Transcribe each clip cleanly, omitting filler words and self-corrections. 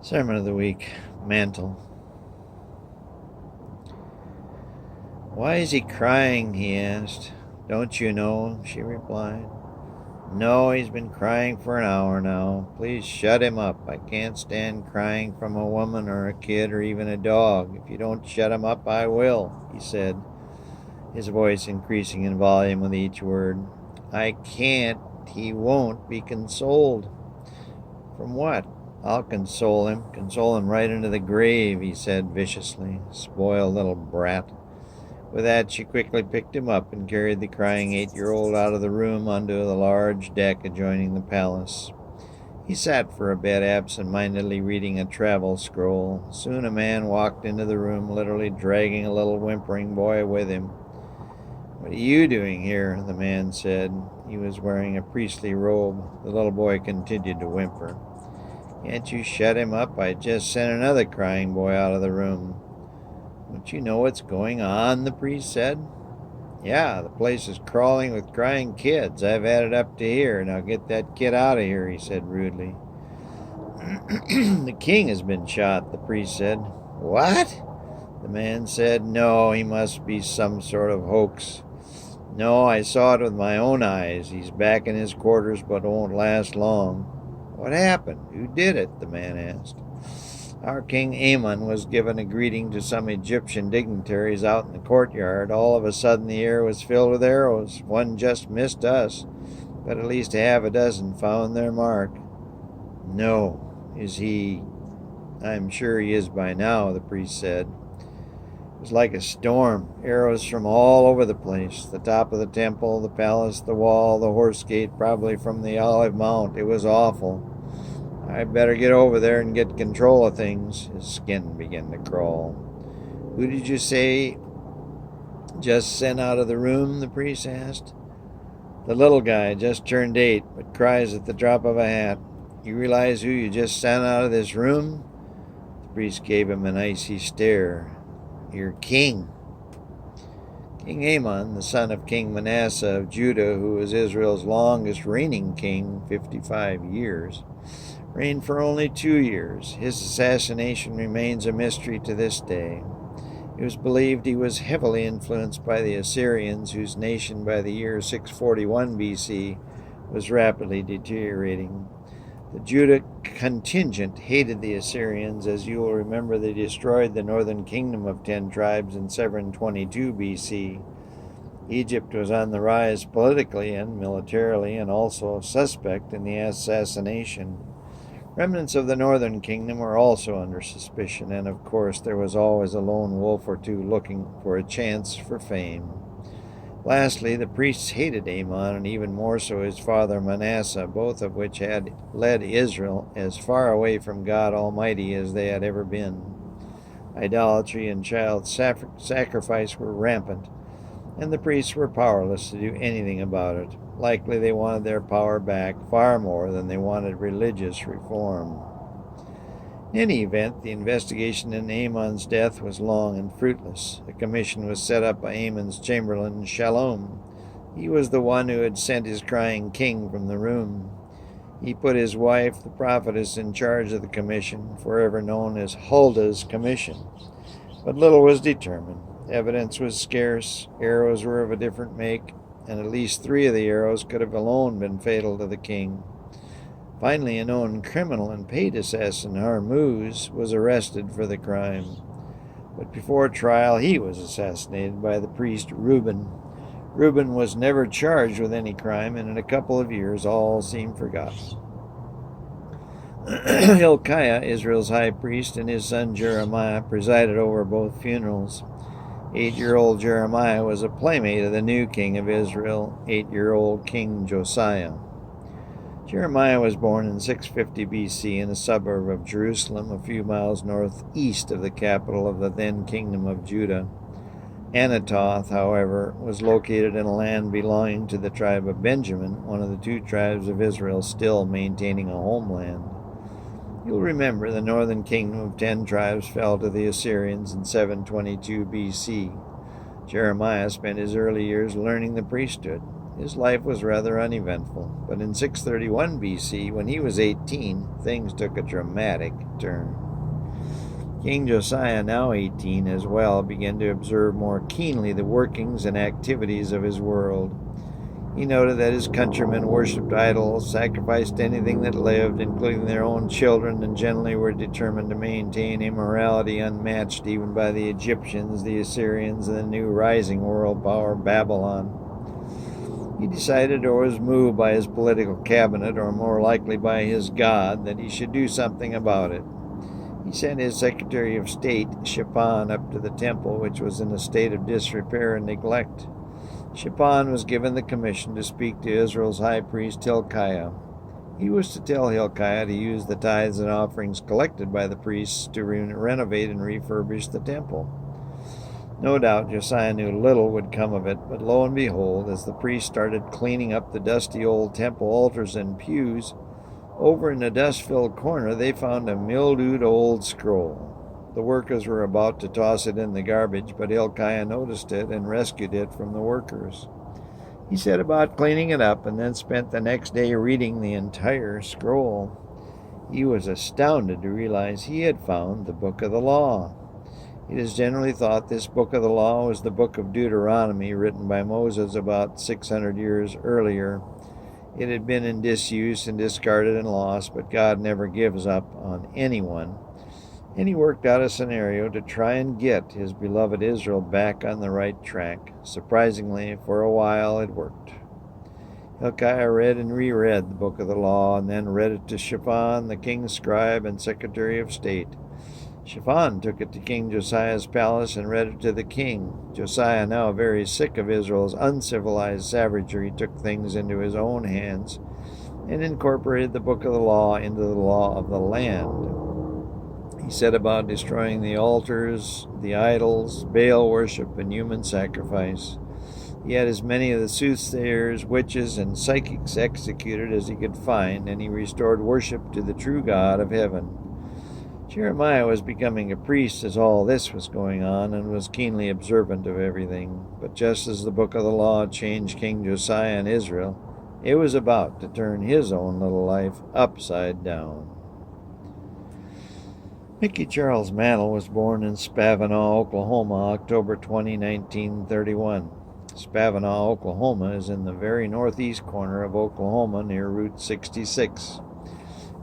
Sermon of the Week, Mantle. "Why is he crying?" he asked. "Don't you know?" she replied. "No, he's been crying for an hour now. Please shut him up. I can't stand crying from a woman or a kid or even a dog. If you don't shut him up, I will," he said, his voice increasing in volume with each word. "I can't. He won't be consoled." "From what?" "I'll console him right into the grave," he said viciously. "Spoiled little brat." With that, she quickly picked him up and carried the crying 8-year-old out of the room onto the large deck adjoining the palace. He sat for a bit, absent-mindedly reading a travel scroll. Soon a man walked into the room, literally dragging a little whimpering boy with him. "What are you doing here?" the man said. He was wearing a priestly robe. The little boy continued to whimper. "Can't you shut him up? I just sent another crying boy out of the room." "Don't you know what's going on?" the priest said. "Yeah, the place is crawling with crying kids. I've had it up to here. Now get that kid out of here," he said rudely. "The king has been shot," the priest said. "What?" the man said. "No, he must be some sort of hoax." "No, I saw it with my own eyes. He's back in his quarters, but won't last long." "What happened? Who did it?" the man asked. "Our King Amon was giving a greeting to some Egyptian dignitaries out in the courtyard. All of a sudden the air was filled with arrows. One just missed us, but at least half a dozen found their mark." "No. Is he?" "I'm sure he is by now," the priest said. "It was like a storm. Arrows from all over the place. The top of the temple, the palace, the wall, the horse gate, probably from the Olive Mount. It was awful. I'd better get over there and get control of things." His skin began to crawl. "Who did you say just sent out of the room?" the priest asked. "The little guy, just turned 8, but cries at the drop of a hat. You realize who you just sent out of this room?" The priest gave him an icy stare. "Your king." King Amon, the son of King Manasseh of Judah, who was Israel's longest reigning king, 55 years, reigned for only 2 years. His assassination remains a mystery to this day. It was believed he was heavily influenced by the Assyrians, whose nation by the year 641 BC was rapidly deteriorating. The Judah contingent hated the Assyrians. As you will remember, they destroyed the northern kingdom of 10 tribes in 722 BC. Egypt was on the rise politically and militarily, and also suspect in the assassination. Remnants of the northern kingdom were also under suspicion, and of course there was always a lone wolf or two looking for a chance for fame. Lastly, the priests hated Amon, and even more so his father Manasseh, both of which had led Israel as far away from God Almighty as they had ever been. Idolatry and child sacrifice were rampant, and the priests were powerless to do anything about it. Likely they wanted their power back far more than they wanted religious reform. In any event, the investigation into Amon's death was long and fruitless. A commission was set up by Amon's chamberlain, Shalom. He was the one who had sent his crying king from the room. He put his wife, the prophetess, in charge of the commission, forever known as Huldah's Commission. But little was determined. Evidence was scarce, arrows were of a different make, and at least 3 of the arrows could have alone been fatal to the king. Finally, a known criminal and paid assassin, Harmuz, was arrested for the crime. But before trial, he was assassinated by the priest Reuben. Reuben was never charged with any crime, and in a couple of years all seemed forgotten. Hilkiah, Israel's high priest, and his son Jeremiah presided over both funerals. 8-year-old Jeremiah was a playmate of the new king of Israel, 8-year-old King Josiah. Jeremiah was born in 650 BC in a suburb of Jerusalem, a few miles northeast of the capital of the then Kingdom of Judah. Anathoth, however, was located in a land belonging to the tribe of Benjamin, one of the 2 tribes of Israel still maintaining a homeland. You'll remember the northern kingdom of 10 tribes fell to the Assyrians in 722 BC. Jeremiah spent his early years learning the priesthood. His life was rather uneventful, but in 631 BC, when he was 18, things took a dramatic turn. King Josiah, now 18 as well, began to observe more keenly the workings and activities of his world. He noted that his countrymen worshipped idols, sacrificed anything that lived, including their own children, and generally were determined to maintain immorality unmatched even by the Egyptians, the Assyrians, and the new rising world power, Babylon. He decided, or was moved by his political cabinet, or more likely by his God, that he should do something about it. He sent his Secretary of State, Shaphan, up to the temple, which was in a state of disrepair and neglect. Shaphan was given the commission to speak to Israel's high priest Hilkiah. He was to tell Hilkiah to use the tithes and offerings collected by the priests to renovate and refurbish the temple. No doubt Josiah knew little would come of it, but lo and behold, as the priests started cleaning up the dusty old temple altars and pews, over in a dust-filled corner they found a mildewed old scroll. The workers were about to toss it in the garbage, but Hilkiah noticed it and rescued it from the workers. He set about cleaning it up and then spent the next day reading the entire scroll. He was astounded to realize he had found the Book of the Law. It is generally thought this Book of the Law was the Book of Deuteronomy, written by Moses about 600 years earlier. It had been in disuse and discarded and lost, but God never gives up on anyone, and he worked out a scenario to try and get his beloved Israel back on the right track. Surprisingly, for a while it worked. Hilkiah read and reread the Book of the Law, and then read it to Shaphan, the king's scribe and secretary of state. Shaphan took it to King Josiah's palace and read it to the king. Josiah, now very sick of Israel's uncivilized savagery, took things into his own hands and incorporated the Book of the Law into the law of the land. He set about destroying the altars, the idols, Baal worship, and human sacrifice. He had as many of the soothsayers, witches, and psychics executed as he could find, and he restored worship to the true God of heaven. Jeremiah was becoming a priest as all this was going on, and was keenly observant of everything. But just as the Book of the Law changed King Josiah and Israel, it was about to turn his own little life upside down. Mickey Charles Mantle was born in Spavinaw, Oklahoma, October 20, 1931. Spavinaw, Oklahoma is in the very northeast corner of Oklahoma near Route 66.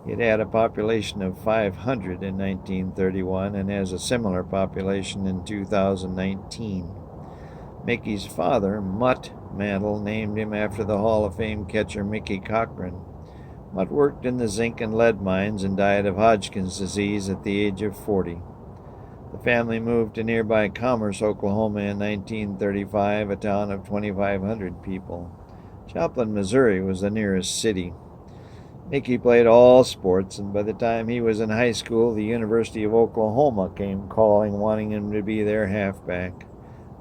It had a population of 500 in 1931 and has a similar population in 2019. Mickey's father, Mutt Mantle, named him after the Hall of Fame catcher Mickey Cochran. Mutt worked in the zinc and lead mines and died of Hodgkin's disease at the age of 40. The family moved to nearby Commerce, Oklahoma in 1935, a town of 2,500 people. Joplin, Missouri was the nearest city. Mickey played all sports, and by the time he was in high school, the University of Oklahoma came calling, wanting him to be their halfback.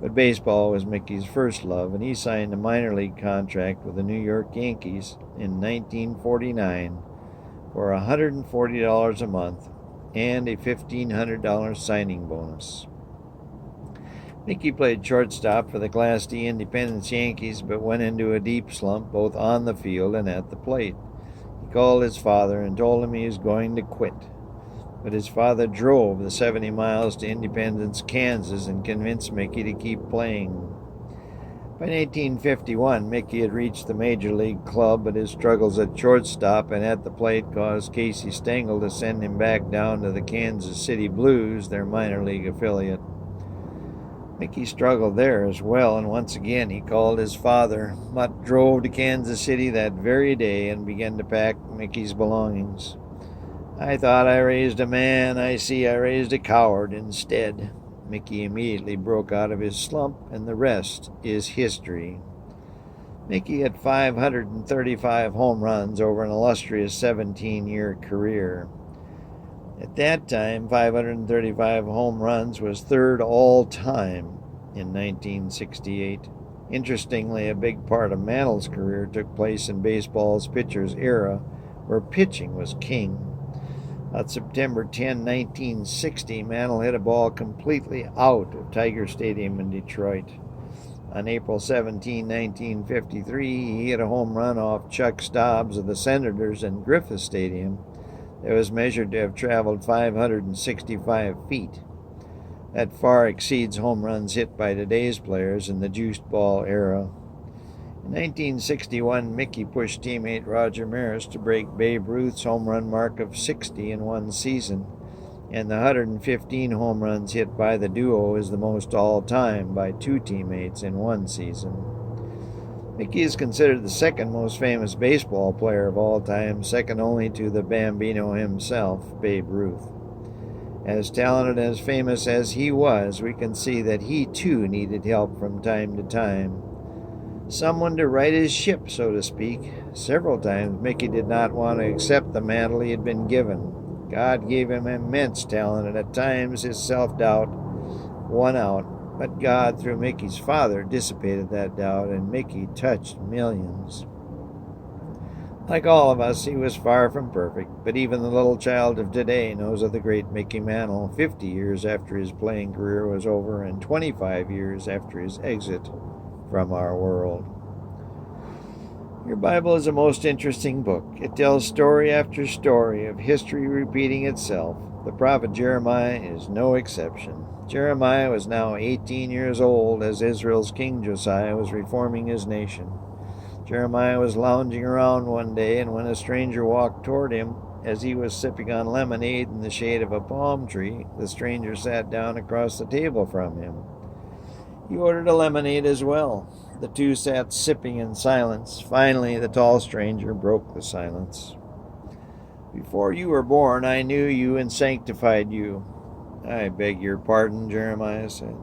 But baseball was Mickey's first love, and he signed a minor league contract with the New York Yankees in 1949 for $140 a month and a $1,500 signing bonus. Mickey played shortstop for the Class D Independence Yankees, but went into a deep slump both on the field and at the plate. He called his father and told him he was going to quit. But his father drove the 70 miles to Independence, Kansas, and convinced Mickey to keep playing. By 1851, Mickey had reached the Major League club, but his struggles at shortstop and at the plate caused Casey Stengel to send him back down to the Kansas City Blues, their minor league affiliate. Mickey struggled there as well, and once again he called his father. Mutt drove to Kansas City that very day and began to pack Mickey's belongings. "I thought I raised a man. I see I raised a coward instead." Mickey immediately broke out of his slump, and the rest is history. Mickey had 535 home runs over an illustrious 17-year career. At that time, 535 home runs was third all-time in 1968. Interestingly, a big part of Mantle's career took place in baseball's pitcher's era, where pitching was king. On September 10, 1960, Mantle hit a ball completely out of Tiger Stadium in Detroit. On April 17, 1953, he hit a home run off Chuck Stobbs of the Senators in Griffith Stadium that was measured to have traveled 565 feet. That far exceeds home runs hit by today's players in the juiced ball era. In 1961, Mickey pushed teammate Roger Maris to break Babe Ruth's home run mark of 60 in one season, and the 115 home runs hit by the duo is the most all-time by two teammates in one season. Mickey is considered the second most famous baseball player of all time, second only to the Bambino himself, Babe Ruth. As talented and as famous as he was, we can see that he too needed help from time to time. Someone to right his ship, so to speak. Several times Mickey did not want to accept the mantle he had been given. God gave him immense talent, and at times his self-doubt won out. But God, through Mickey's father, dissipated that doubt, and Mickey touched millions. Like all of us, he was far from perfect, but even the little child of today knows of the great Mickey Mantle 50 years after his playing career was over and 25 years after his exit from our world. Your Bible is a most interesting book. It tells story after story of history repeating itself. The prophet Jeremiah is no exception. Jeremiah was now 18 years old as Israel's king Josiah was reforming his nation. Jeremiah was lounging around one day, and when a stranger walked toward him as he was sipping on lemonade in the shade of a palm tree, the stranger sat down across the table from him. He ordered a lemonade as well. The two sat sipping in silence. Finally, the tall stranger broke the silence. "Before you were born, I knew you and sanctified you." "I beg your pardon," Jeremiah said.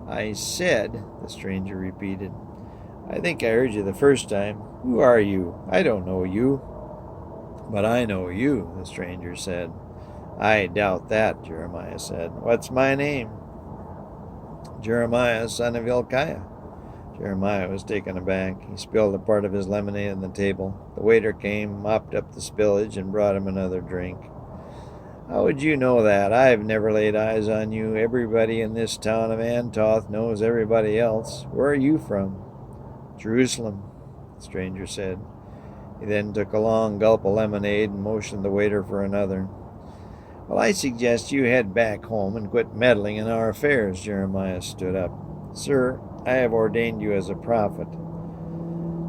"I said," the stranger repeated. "I think I heard you the first time. Who are you? I don't know you." "But I know you," the stranger said. "I doubt that," Jeremiah said. "What's my name?" "Jeremiah, son of Hilkiah." Jeremiah was taken aback. He spilled a part of his lemonade on the table. The waiter came, mopped up the spillage, and brought him another drink. "How would you know that? I've never laid eyes on you. Everybody in this town of Antoth knows everybody else. Where are you from?" "Jerusalem," the stranger said. He then took a long gulp of lemonade and motioned the waiter for another. "Well, I suggest you head back home and quit meddling in our affairs." Jeremiah stood up. "Sir, I have ordained you as a prophet."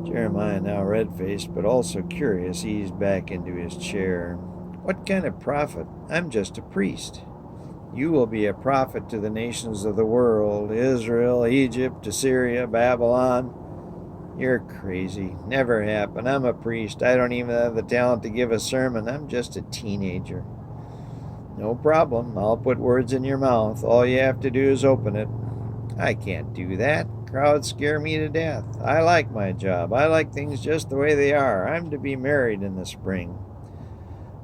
Jeremiah, now red-faced but also curious, eased back into his chair. "What kind of prophet? I'm just a priest." "You will be a prophet to the nations of the world, Israel, Egypt, Assyria, Babylon." "You're crazy. Never happened. I'm a priest. I don't even have the talent to give a sermon. I'm just a teenager." "No problem. I'll put words in your mouth. All you have to do is open it." "I can't do that. Crowds scare me to death. I like my job. I like things just the way they are. I'm to be married in the spring."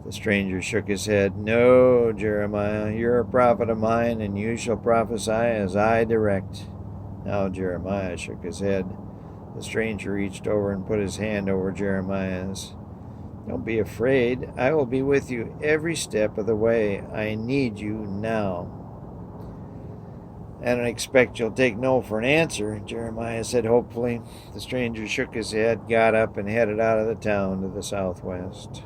The stranger shook his head. "No, Jeremiah, you're a prophet of mine, and you shall prophesy as I direct." Now Jeremiah shook his head. The stranger reached over and put his hand over Jeremiah's. "Don't be afraid. I will be with you every step of the way. I need you now." "I don't expect you'll take no for an answer," Jeremiah said hopefully. The stranger shook his head, got up, and headed out of the town to the southwest.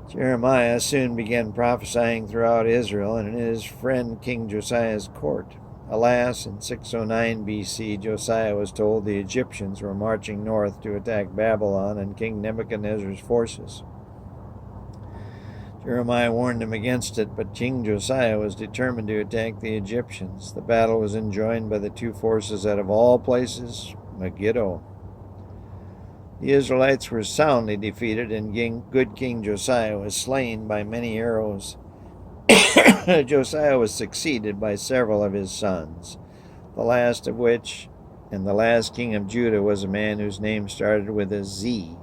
Jeremiah soon began prophesying throughout Israel and in his friend King Josiah's court. Alas, in 609 B.C., Josiah was told the Egyptians were marching north to attack Babylon and King Nebuchadnezzar's forces. Jeremiah warned him against it, but King Josiah was determined to attack the Egyptians. The battle was enjoined by the two forces out of all places, Megiddo. The Israelites were soundly defeated, and good King Josiah was slain by many arrows. Josiah was succeeded by several of his sons, the last of which, and the last king of Judah, was a man whose name started with a Z,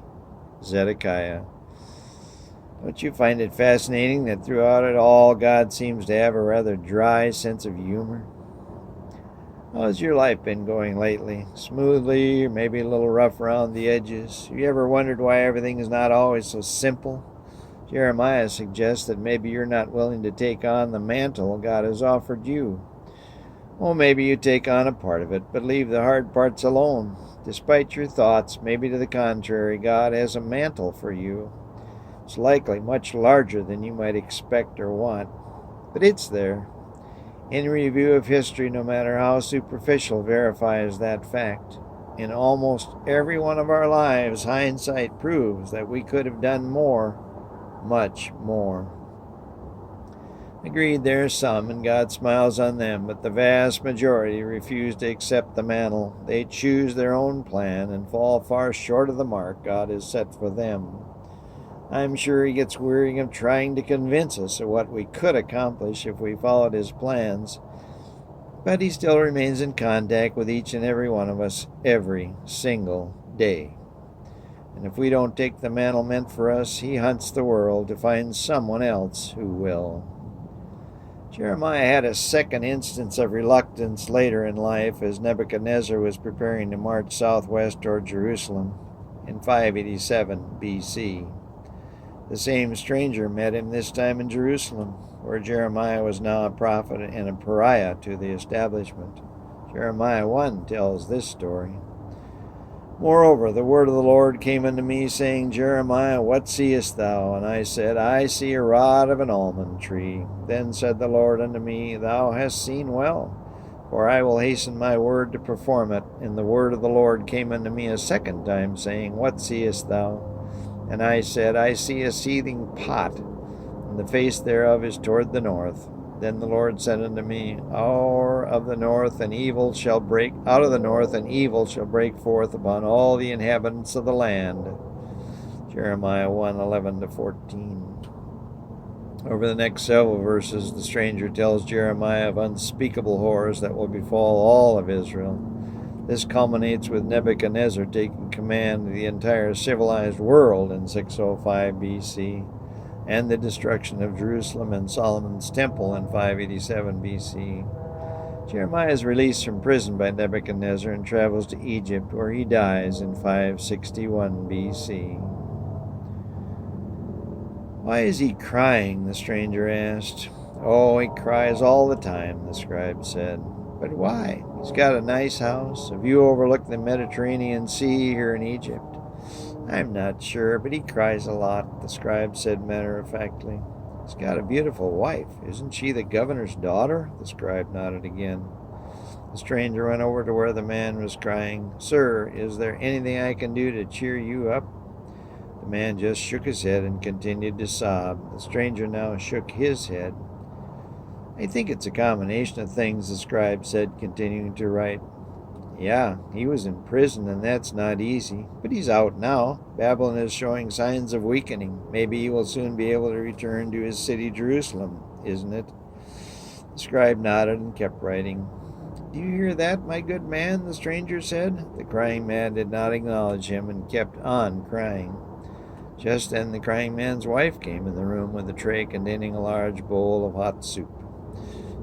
Zedekiah. Don't you find it fascinating that throughout it all God seems to have a rather dry sense of humor? How's your life been going lately? Smoothly, or maybe a little rough around the edges? Have you ever wondered why everything is not always so simple? Jeremiah suggests that maybe you're not willing to take on the mantle God has offered you. Oh, maybe you take on a part of it, but leave the hard parts alone. Despite your thoughts, maybe to the contrary, God has a mantle for you. It's likely much larger than you might expect or want, but it's there. Any review of history, no matter how superficial, verifies that fact. In almost every one of our lives, hindsight proves that we could have done more, much more. Agreed, there are some, and God smiles on them, but the vast majority refuse to accept the mantle. They choose their own plan and fall far short of the mark God has set for them. I'm sure He gets weary of trying to convince us of what we could accomplish if we followed His plans, but He still remains in contact with each and every one of us every single day. And if we don't take the mantle meant for us, He hunts the world to find someone else who will. Jeremiah had a second instance of reluctance later in life as Nebuchadnezzar was preparing to march southwest toward Jerusalem in 587 BC. The same stranger met him this time in Jerusalem, where Jeremiah was now a prophet and a pariah to the establishment. Jeremiah 1 tells this story. Moreover, the word of the Lord came unto me, saying, Jeremiah, what seest thou? And I said, I see a rod of an almond tree. Then said the Lord unto me, Thou hast seen well, for I will hasten my word to perform it. And the word of the Lord came unto me a second time, saying, What seest thou? And I said, I see a seething pot, and the face thereof is toward the north. Then the Lord said unto me, Out of the north and evil shall break forth upon all the inhabitants of the land. Jeremiah 1:11-14. Over the next several verses, the stranger tells Jeremiah of unspeakable horrors that will befall all of Israel. This culminates with Nebuchadnezzar taking command of the entire civilized world in 605 BC. And the destruction of Jerusalem and Solomon's temple in 587 BC. Jeremiah is released from prison by Nebuchadnezzar and travels to Egypt, where he dies in 561 BC. Why is he crying? The stranger asked. Oh, he cries all the time, the scribe said. But why? He's got a nice house, a view overlooking the Mediterranean Sea here in Egypt. I'm not sure, but he cries a lot, the scribe said matter-of-factly. He's got a beautiful wife. Isn't she the governor's daughter? The scribe nodded again. The stranger went over to where the man was crying. Sir, is there anything I can do to cheer you up? The man just shook his head and continued to sob. The stranger now shook his head. I think it's a combination of things, the scribe said, continuing to write. Yeah, he was in prison, and that's not easy. But he's out now. Babylon is showing signs of weakening. Maybe he will soon be able to return to his city, Jerusalem, isn't it? The scribe nodded and kept writing. Do you hear that, my good man? The stranger said. The crying man did not acknowledge him and kept on crying. Just then the crying man's wife came in the room with a tray containing a large bowl of hot soup.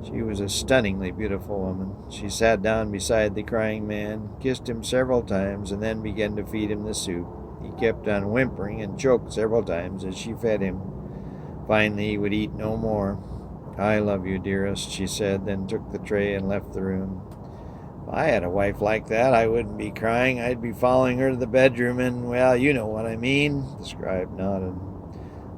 She was a stunningly beautiful woman. She sat down beside the crying man, kissed him several times, and then began to feed him the soup. He kept on whimpering and choked several times as she fed him. Finally, he would eat no more. I love you, dearest, she said, then took the tray and left the room. If I had a wife like that, I wouldn't be crying. I'd be following her to the bedroom and, well, you know what I mean. The scribe nodded.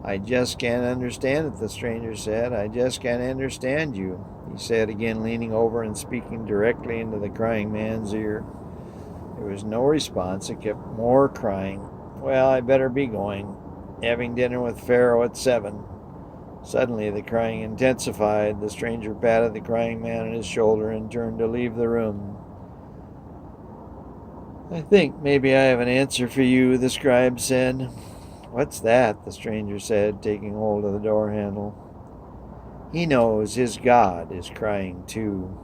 I just can't understand it, the stranger said. I just can't understand you, he said again, leaning over and speaking directly into the crying man's ear. There was no response. It kept more crying. Well, I better be going. Having dinner with Pharaoh at 7. Suddenly the crying intensified. The stranger patted the crying man on his shoulder and turned to leave the room. I think maybe I have an answer for you, the scribe said. What's that? The stranger said, taking hold of the door handle. He knows his God is crying too.